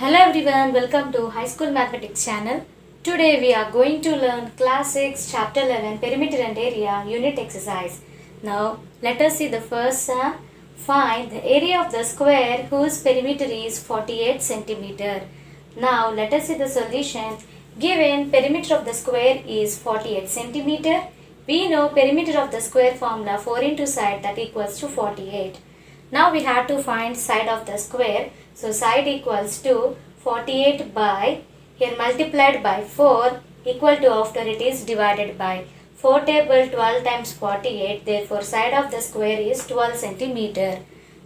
Hello everyone, welcome to High School Mathematics channel. Today we are going to learn Class 6 Chapter 11 Perimeter and Area Unit Exercise. Now let us see the first sum. Find the area of the square whose perimeter is 48 cm. Now let us see the solution. Given perimeter of the square is 48 cm. We know perimeter of the square formula 4 into side, that equals to 48. Now we have to find side of the square. So side equals to 48 by, here multiplied by 4, equal to after it is divided by 4 table 12 times 48. Therefore side of the square is 12 cm.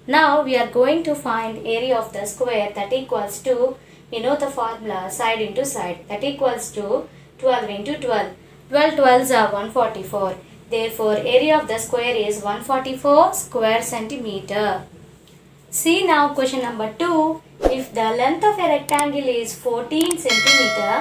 Now we are going to find area of the square, that equals to, we know the formula side into side, that equals to 12 into 12. 12 12s are 144. Therefore, area of the square is 144 square centimeter. See now question number 2. If the length of a rectangle is 14 centimeter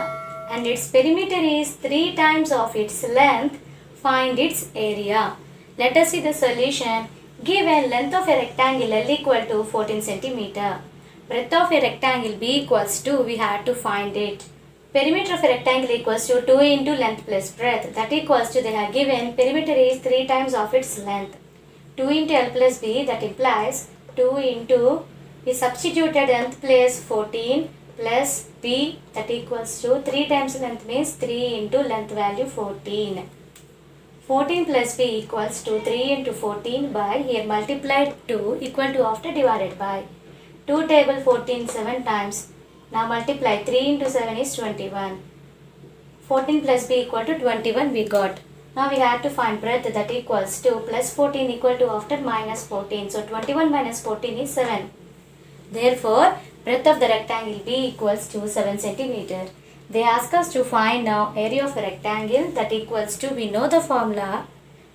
and its perimeter is 3 times of its length, find its area. Let us see the solution. Given length of a rectangle L equal to 14 centimeter, breadth of a rectangle B equals to, we have to find it. Perimeter of a rectangle equals to 2 into length plus breadth, that equals to, they have given perimeter is 3 times of its length. 2 into L plus B, that implies 2 into, we substituted length place 14 plus B, that equals to 3 times length means 3 into length value 14. 14 plus B equals to 3 into 14 by, here multiplied 2 equal to after divided by 2 table 14 7 times. Now multiply 3 into 7 is 21. 14 plus B equal to 21 we got. Now we have to find breadth, that equals to plus 14 equal to after minus 14. So 21 minus 14 is 7. Therefore breadth of the rectangle B equals to 7 cm. They ask us to find now area of a rectangle, that equals to, we know the formula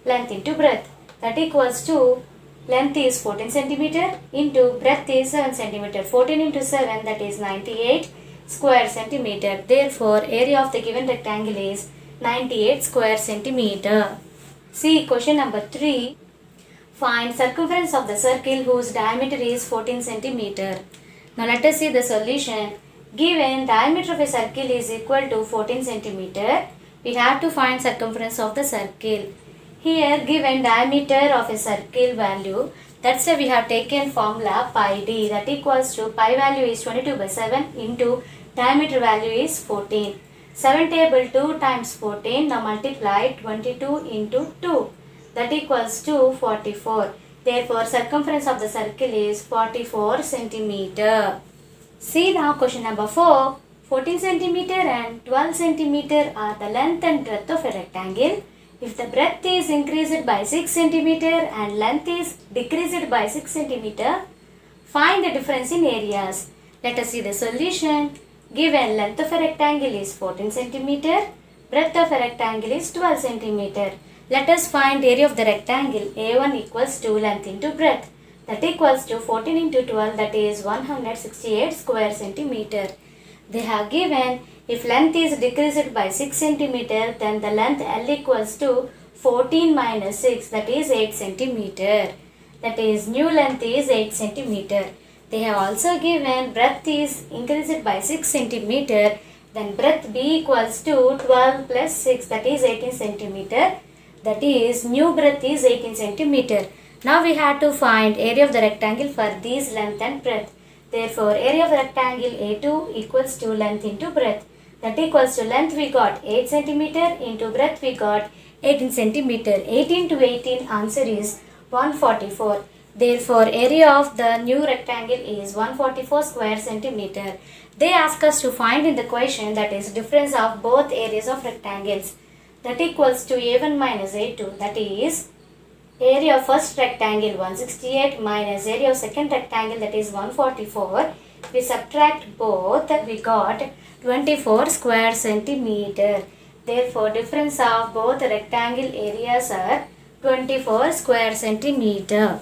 length into breadth, that equals to length is 14 cm into breadth is 7 cm. 14 into 7, that is 98 square centimeter. Therefore, area of the given rectangle is 98 square centimeter. See question number 3. Find circumference of the circle whose diameter is 14 cm. Now let us see the solution. Given diameter of a circle is equal to 14 cm, we have to find circumference of the circle. Here given diameter of a circle value, that's why we have taken formula pi d, that equals to pi value is 22 by 7 into diameter value is 14. 7 table 2 times 14, now multiply 22 into 2, that equals to 44. Therefore circumference of the circle is 44 centimeter. See now question number 4. 14 centimeter and 12 centimeter are the length and breadth of a rectangle. If the breadth is increased by 6 cm and length is decreased by 6 cm, find the difference in areas. Let us see the solution. Given length of a rectangle is 14 cm, breadth of a rectangle is 12 cm. Let us find area of the rectangle. A1 equals to length into breadth, that equals to 14 into 12, that is 168 square centimeter. They have given if length is decreased by 6 cm, then the length L equals to 14 minus 6, that is 8 cm. That is new length is 8 cm. They have also given breadth is increased by 6 cm, then breadth B equals to 12 plus 6, that is 18 cm. That is new breadth is 18 cm. Now we have to find area of the rectangle for these length and breadth. Therefore, area of the rectangle A2 equals to length into breadth. That equals to length we got 8 cm into breadth we got 18 cm. 18 to 18, answer is 144. Therefore, area of the new rectangle is 144 square centimeter. They ask us to find in the question, that is difference of both areas of rectangles. That equals to A1 minus A2, that is area of first rectangle 168 minus area of second rectangle, that is 144. We subtract both, we got 24 square centimeter. Therefore difference of both rectangle areas are 24 square centimeter.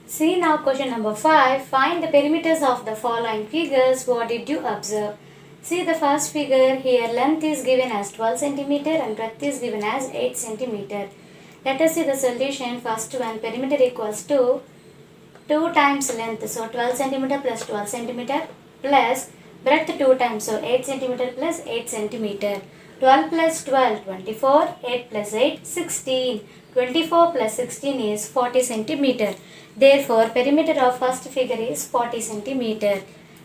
See now question number 5. Find the perimeters of the following figures. What did you observe? See the first figure. Here length is given as 12 centimeter and breadth is given as 8 centimeter. Let us see the solution. First one, perimeter equals to 2 times length. So 12 centimeter plus 12 centimeter plus breadth 2 times, so 8 centimeter plus 8 centimeter. 12 plus 12, 24, 8 plus 8, 16. 24 plus 16 is 40 centimeter. Therefore, perimeter of first figure is 40 centimeter.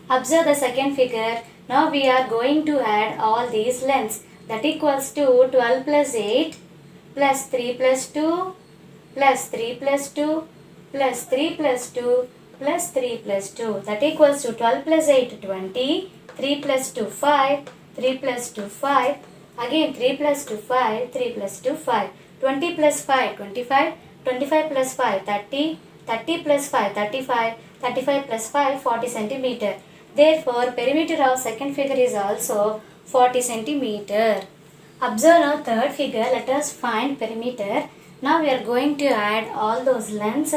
Observe the second figure. Now we are going to add all these lengths. That equals to 12 plus 8 plus 3 plus 2 plus 3 plus 2 plus 3 plus 2 plus 3 plus 2. That equals to 12 plus 8, 20. 3 plus 2, 5. 3 plus 2, 5. Again 3 plus 2, 5. 3 plus 2, 5. 20 plus 5, 25. 25 plus 5, 30. 30 plus 5, 35. 35 plus 5, 40 centimeter. Therefore, perimeter of second figure is also 40 centimeter. Observe now third figure. Let us find perimeter. Now we are going to add all those lengths.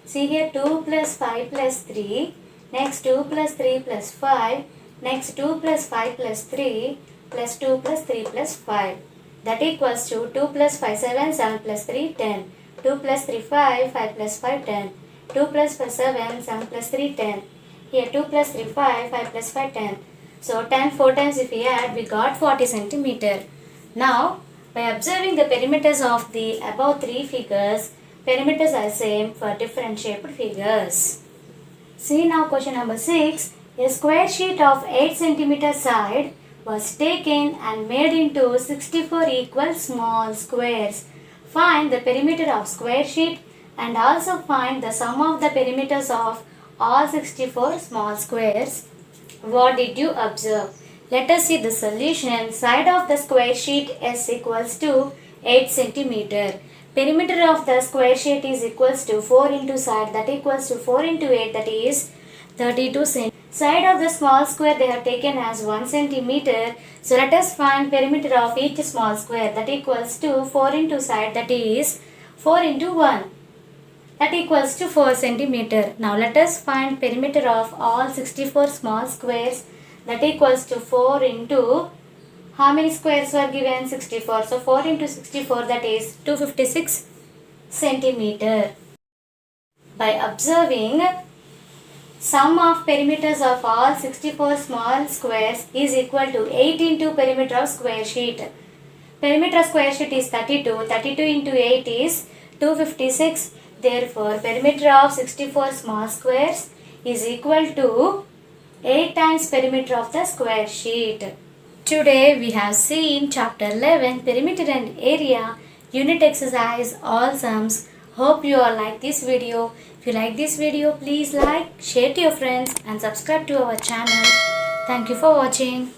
See here 2 plus 5 plus 3. Next 2 plus 3 plus 5. Next 2 plus 5 plus 3 plus 2 plus 3 plus 5. That equals to 2 plus 5, 7, 7 plus 3, 10. 2 plus 3, 5, 5 plus 5, 10. 2 plus 5, 7, 7 plus 3, 10. Here 2 plus 3, 5, 5 plus 5, 10. So 10 4 times if we add, we got 40 centimeter. Now, by observing the perimeters of the above three figures, perimeters are same for different shaped figures. See now question number 6. A square sheet of 8 cm side was taken and made into 64 equal small squares. Find the perimeter of square sheet and also find the sum of the perimeters of all 64 small squares. What did you observe? Let us see the solution. Side of the square sheet S equals to 8 cm. Perimeter of the square sheet is equals to 4 into side, that equals to 4 into 8, that is 32 cm. Side of the small square they have taken as 1 cm. So let us find perimeter of each small square, that equals to 4 into side, that is 4 into 1. That equals to 4 cm. Now let us find perimeter of all 64 small squares, that equals to 4 into, how many squares were given? 64. So 4 into 64, that is 256 centimeter. By observing sum of perimeters of all 64 small squares is equal to 8 into perimeter of square sheet. Perimeter of square sheet is 32. 32 into 8 is 256. Therefore, perimeter of 64 small squares is equal to 8 times perimeter of the square sheet. Today we have seen chapter 11, perimeter and area, unit exercise, all sums. Hope you all like this video. If you like this video, please like, share to your friends and subscribe to our channel. Thank you for watching.